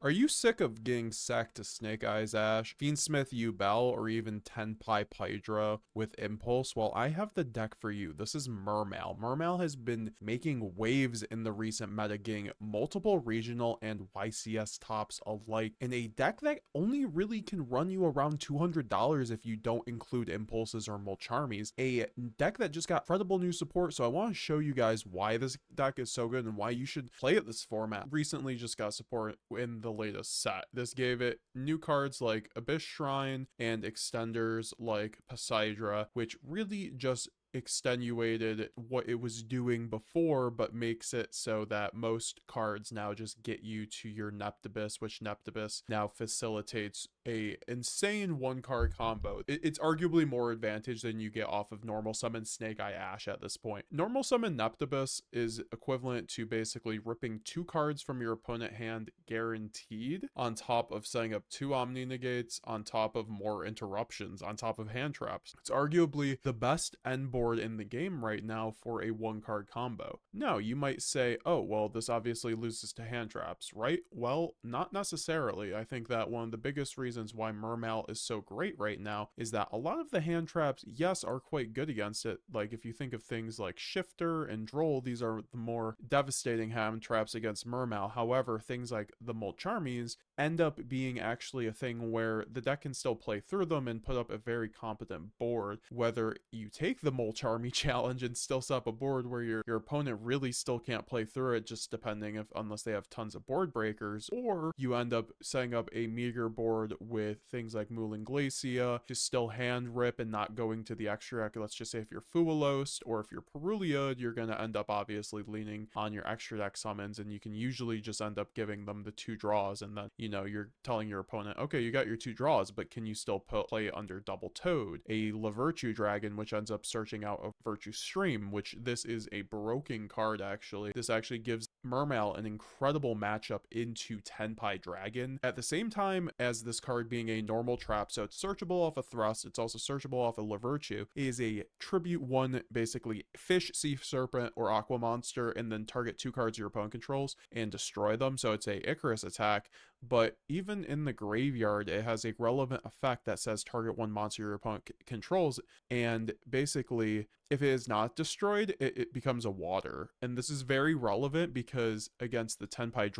Are you sick of getting sacked to Snake Eyes Ash, Fiendsmith Bell, or even Tenpai Pydra with Impulse? Well, I have the deck for you. This is MERMAIL. MERMAIL has been making waves in the recent meta, getting multiple regional and YCS tops alike in a deck that only really can run you around $200 if you don't include Impulses or Molcharmies. A deck that just got incredible new support, so I want to show you guys why this deck is so good and why you should play it this format. Recently just got support in the latest set. This gave it new cards like Abyss Shrine and extenders like Poseidra, which really just extenuated what it was doing before, but makes it so that most cards now just get you to your Neptibus, which Neptibus now facilitates a insane one card combo. It's arguably more advantage than you get off of normal summon Snake Eye Ash at this point. Normal summon Neptibus is equivalent to basically ripping 2 cards from your opponent hand guaranteed, on top of setting up 2 Omni Negates, on top of more interruptions, on top of hand traps. It's arguably the best end board in the game right now for a 1 card combo. Now, you might say, oh, well, this obviously loses to hand traps, right? Well, not necessarily. I think that one of the biggest reasons why MERMAIL is so great right now is that a lot of the hand traps, yes, are quite good against it. Like if you think of things like Shifter and Droll, these are the more devastating hand traps against MERMAIL. However, things like the Molcharmies end up being actually a thing where the deck can still play through them and put up a very competent board. Whether you take the Molcharmy challenge and still set up a board where your opponent really still can't play through it, just depending if unless they have tons of board breakers, or you end up setting up a meager board with things like Moulin Glacia, just still hand rip and not going to the extra deck. Let's just say if you're Fuwalos or if you're purrely, you're going to end up obviously leaning on your extra deck summons, and you can usually just end up giving them the 2 draws, and then, you know, you're telling your opponent, okay, you got your 2 draws, but can you still play under Double Toad, a Lavirtue Dragon, which ends up searching out a Virtue Stream, which this is a broken card actually. This actually gives MERMAIL an incredible matchup into Tenpai Dragon, at the same time as this card being a normal trap, so it's searchable off a Thrust, it's also searchable off a Lavirtue, is a tribute 1 basically fish, sea serpent, or aqua monster, and then target 2 cards your opponent controls and destroy them, so it's a Icarus attack. But even in the graveyard, it has a relevant effect that says target 1 monster your opponent controls, and basically if it is not destroyed, it becomes a water. And this is very relevant because against the Tenpai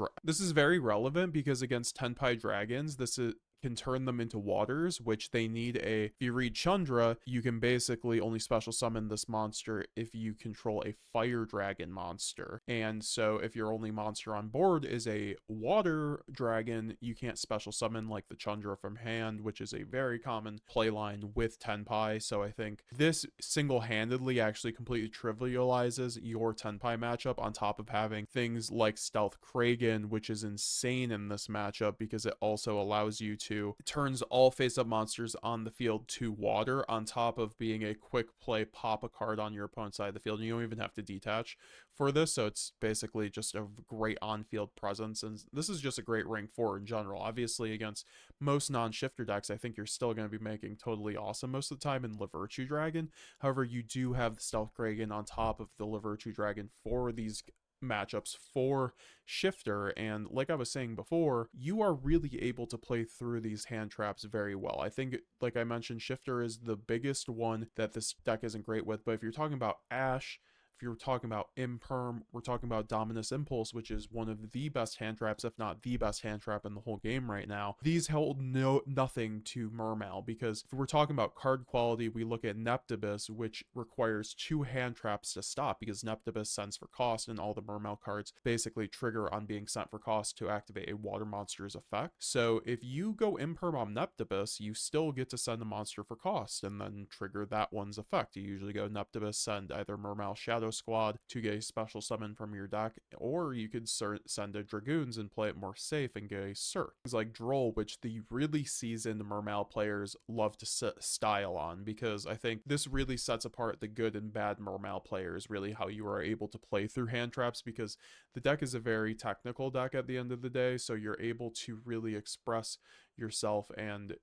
dragons, this can turn them into waters, which they need a, if you read Chandra, you can basically only special summon this monster if you control a fire dragon monster. And so if your only monster on board is a water dragon, you can't special summon like the Chandra from hand, which is a very common playline with Tenpai. So I think this single-handedly actually completely trivializes your Tenpai matchup, on top of having things like Stealth Kragan, which is insane in this matchup because it also allows you to turns all face-up monsters on the field to water, on top of being a quick play pop a card on your opponent's side of the field. And you don't even have to detach for this, so it's basically just a great on-field presence, and this is just a great rank 4 in general. Obviously against most non-shifter decks, I think you're still going to be making totally awesome most of the time in Lavirtue Dragon. However, you do have the Stealth Kragan on top of the Lavirtue Dragon for these matchups for Shifter, and like I was saying before, you are really able to play through these hand traps very well. I think, like I mentioned, Shifter is the biggest one that this deck isn't great with, but if you're talking about Ash, if you're talking about Imperm, we're talking about Dominus Impulse, which is one of the best hand traps, if not the best hand trap in the whole game right now. These hold nothing to MERMAIL, because if we're talking about card quality, we look at Neptibus, which requires 2 hand traps to stop, because Neptibus sends for cost, and all the MERMAIL cards basically trigger on being sent for cost to activate a water monster's effect. So if you go Imperm on Neptibus, you still get to send a monster for cost, and then trigger that one's effect. You usually go Neptibus, send either MERMAIL Shadow Squad to get a special summon from your deck, or you could send a Dragoons and play it more safe and get a Cert. Things like Droll, which the really seasoned MERMAIL players love to style on, because I think this really sets apart the good and bad MERMAIL players, really how you are able to play through hand traps, because the deck is a very technical deck at the end of the day, so you're able to really express yourself and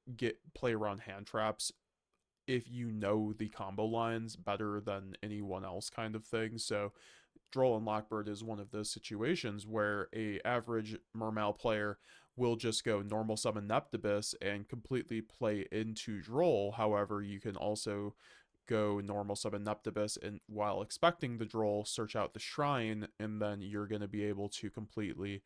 play around hand traps if you know the combo lines better than anyone else, kind of thing. So Droll and Lockbird is one of those situations where a average MERMAIL player will just go normal summon Neptibus and completely play into Droll. However, you can also go normal summon Neptibus and while expecting the Droll, search out the shrine, and then you're going to be able to completely,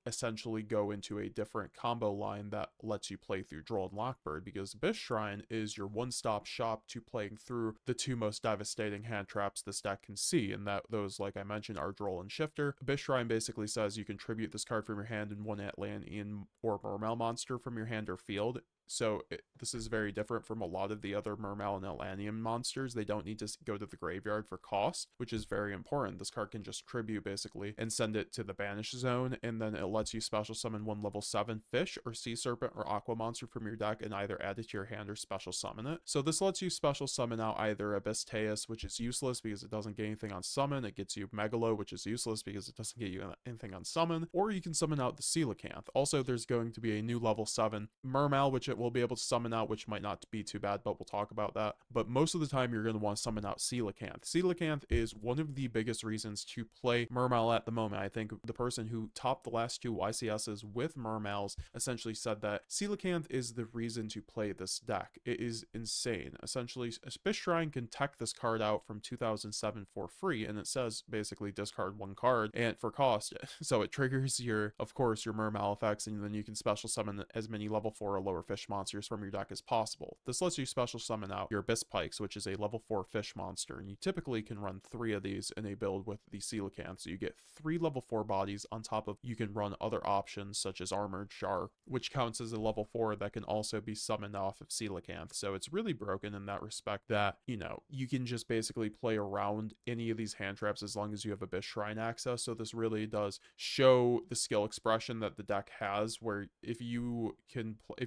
essentially go into a different combo line that lets you play through Droll and Lockbird, because Abyss Shrine is your one-stop shop to playing through the two most devastating hand traps this deck can see, and that those, like I mentioned, are Droll and Shifter. Abyss Shrine basically says you contribute this card from your hand and one Atlantean or Mermail monster from your hand or field. So this is very different from a lot of the other Mermail and Atlantean monsters. They don't need to go to the graveyard for cost, which is very important. This card can just tribute basically and send it to the banish zone, and then it lets you special summon one level 7 fish or sea serpent or aqua monster from your deck and either add it to your hand or special summon it. So this lets you special summon out either Abyss, which is useless because it doesn't get anything on summon. It gets you Megalo, which is useless because it doesn't get you anything on summon, or you can summon out the Coelacanth. Also, there's going to be a new level 7 Mermail, which it will be able to summon out, which might not be too bad, but we'll talk about that. But most of the time, you're going to want to summon out Coelacanth. Coelacanth is one of the biggest reasons to play Mermail at the moment. I think the person who topped the last two YCSs with Mermails essentially said that Coelacanth is the reason to play this deck. It is insane. Essentially, Abyss Shrine can tech this card out from 2007 for free, and it says basically discard one card and for cost. So it triggers of course, your Mermail effects, and then you can special summon as many level 4 or lower fish monsters from your deck as possible. This lets you special summon out your Abyss Pikes, which is a level 4 fish monster, and you typically can run 3 of these in a build with the Coelacanth. So you get 3 level 4 bodies on top of you can run other options such as Armored Shark, which counts as a level 4 that can also be summoned off of Coelacanth. So it's really broken in that respect that, you can just basically play around any of these hand traps as long as you have Abyss Shrine access. So this really does show the skill expression that the deck has, where if you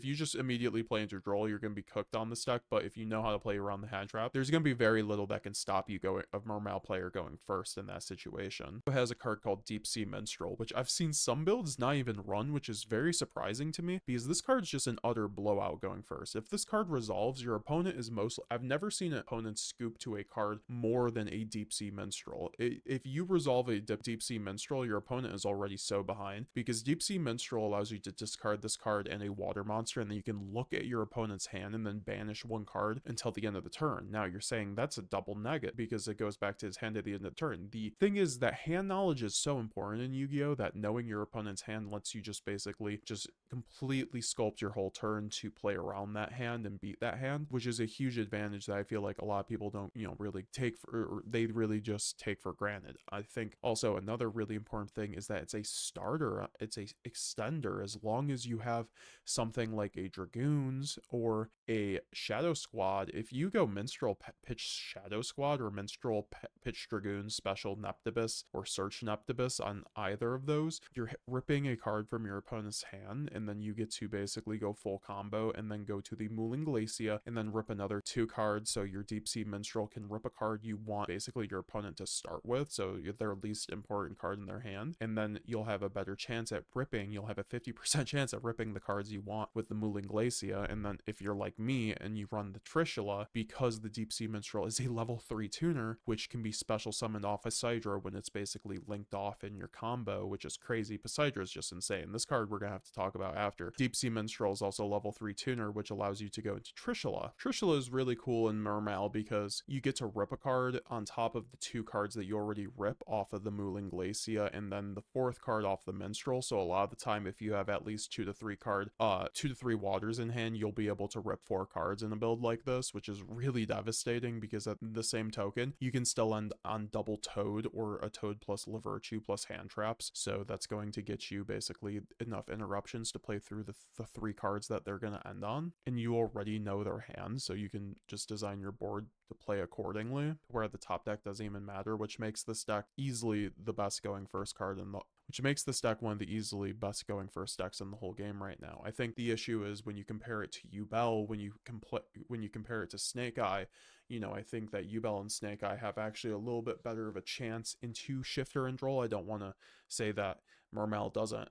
just immediately play into Droll, you're going to be cooked on this deck. But if you know how to play around the hand trap, there's going to be very little that can stop you a Mermail player going first in that situation. It has a card called Deep Sea Minstrel, which I've seen some builds not even run, which is very surprising to me because this card's just an utter blowout going first. If this card resolves, your opponent is I've never seen an opponent scoop to a card more than a Deep Sea Minstrel. If you resolve a Deep Sea Minstrel, your opponent is already so behind, because Deep Sea Minstrel allows you to discard this card and a water monster, and then you can look at your opponent's hand and then banish one card until the end of the turn. Now you're saying that's a double negative because it goes back to his hand at the end of the turn. The thing is that hand knowledge is so important in Yu-Gi-Oh! That knowing your opponent's hand lets you just basically just completely sculpt your whole turn to play around that hand and beat that hand, which is a huge advantage that I feel like a lot of people don't, really take or they really just take for granted. I think also another really important thing is that it's a starter, it's a extender. As long as you have something like a Dragoons or a Shadow Squad, if you go Minstrel pitch Shadow Squad or Minstrel pitch Dragoons special Neptibus or search Neptibus on either of those, you're ripping a card from your opponent's hand, and then you get to basically go full combo and then go to the Mooling Glacia and then rip another 2 cards. So your Deep Sea Minstrel can rip a card you want basically your opponent to start with, so their least important card in their hand, and then you'll have a better chance at ripping. You'll have a 50% chance at ripping the cards you want with the Mooling Glacia. And then if you're like me and you run the Trishula, because the Deep Sea Minstrel is a level 3 tuner, which can be special summoned off a Poseidra when it's basically linked off in your combo, which is crazy. Poseidra is just insane. This card we're gonna have to talk about after. Deep Sea Minstrel is also level 3 tuner, which allows you to go into Trishula. Trishula is really cool in Mermail because you get to rip a card on top of the 2 cards that you already rip off of the Mooling Glacia, and then the 4th card off the Minstrel. So a lot of the time, if you have at least 2 to 3 waters in hand, you'll be able to rip 4 cards in a build like this, which is really devastating because at the same token, you can still end on double Toad or a Toad plus Lavirtue plus hand traps. So that's going to get you basically enough interruptions to play through the 3 cards that they're going to end on. And you already know their hands, so you can just design your board to play accordingly, where the top deck doesn't even matter, which makes this deck easily the best going first card in the which makes this deck one of the easily best going first decks in the whole game right now. I think the issue is when you compare it to Yubel, when you compare it to Snake Eye, I think that Yubel and Snake Eye have actually a little bit better of a chance into Shifter and Droll. I don't want to say that Mermail doesn't,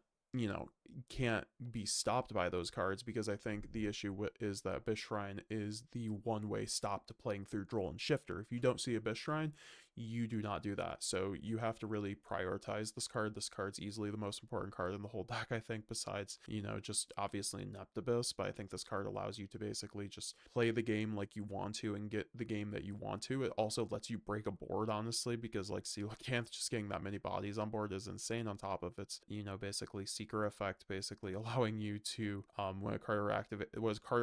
can't be stopped by those cards, because I think the issue is that Abyss Shrine is the one-way stop to playing through Droll and Shifter. If you don't see Abyss Shrine, you do not do that. So you have to really prioritize this card. This card's easily the most important card in the whole deck, I think, besides, you know, just obviously Neptibus. But I think this card allows you to basically just play the game like you want to and get the game that you want to. It also lets you break a board, honestly, because like Coelacanth just getting that many bodies on board is insane. On top of its, you know, basically seeker effect, basically allowing you to when a card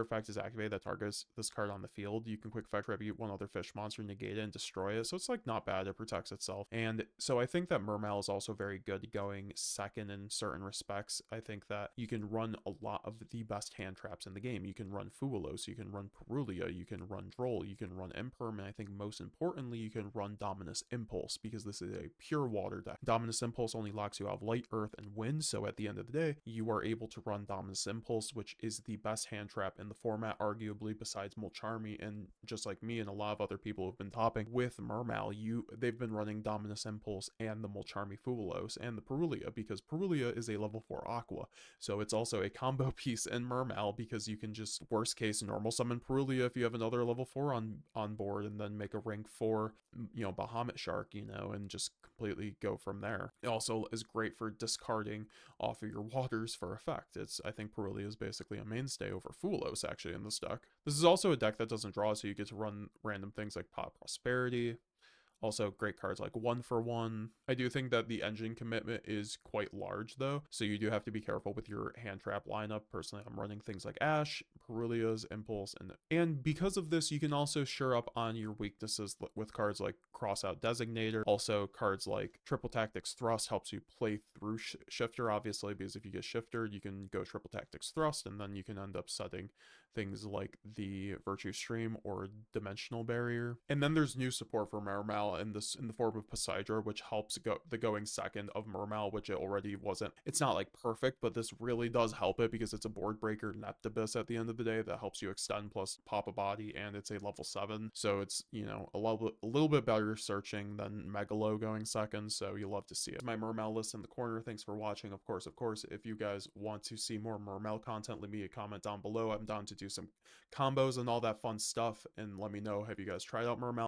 effect is activated that targets this card on the field, you can quick effect tribute one other fish monster, negate it, and destroy it. So it's like not bad. It protects itself. And so I think that Mermail is also very good going second in certain respects. I think that you can run a lot of the best hand traps in the game. You can run Fuwalos, you can run purrely, you can run Duel, you can run Imperm, and I think most importantly, you can run Dominus Impulse, because this is a pure water deck. Dominus Impulse only locks you out of light, earth, and wind, so at the end of the day, you are able to run Dominus Impulse, which is the best hand trap in the format, arguably, besides Mulcharmy. And just like me and a lot of other people have been topping with Mermail, they've been running Dominus Impulse and the Mulcharmy Fuwalos and the purrely, because purrely is a level 4 aqua, so it's also a combo piece in Mermail, because you can just worst case normal summon purrely if you have another level 4 on board, and then make a rank 4, you know, Bahamut Shark, you know, and just completely go from there. It also is great for discarding off of your waters for effect. I think purrely is basically a mainstay over Fuwalos actually in this deck. This is also a deck that doesn't draw, so you get to run random things like Pot Prosperity. Also, great cards like 1-for-1. I do think that the engine commitment is quite large, though, so you do have to be careful with your hand trap lineup. Personally, I'm running things like Ash, Purrelia's, Impulse, and because of this, you can also shore up on your weaknesses with cards like Crossout Designator. Also, cards like Triple Tactics Thrust helps you play through Shifter, obviously, because if you get Shifter, you can go Triple Tactics Thrust, and then you can end up setting things like the Virtue Stream or Dimensional Barrier. And then there's new support for Mermail in the form of Poseidra, which helps the going second of Mermail, which it already wasn't. It's not like perfect, but this really does help it, because it's a board breaker Neptibus at the end of the day that helps you extend plus pop a body, and it's a level 7, so it's, you know, a little bit better searching than Megalo going second, so you love to see it. My Mermail list in the corner. Thanks for watching. Of course, if you guys want to see more Mermail content, leave me a comment down below. I'm down to do some combos and all that fun stuff, and let me know, have you guys tried out Mermail?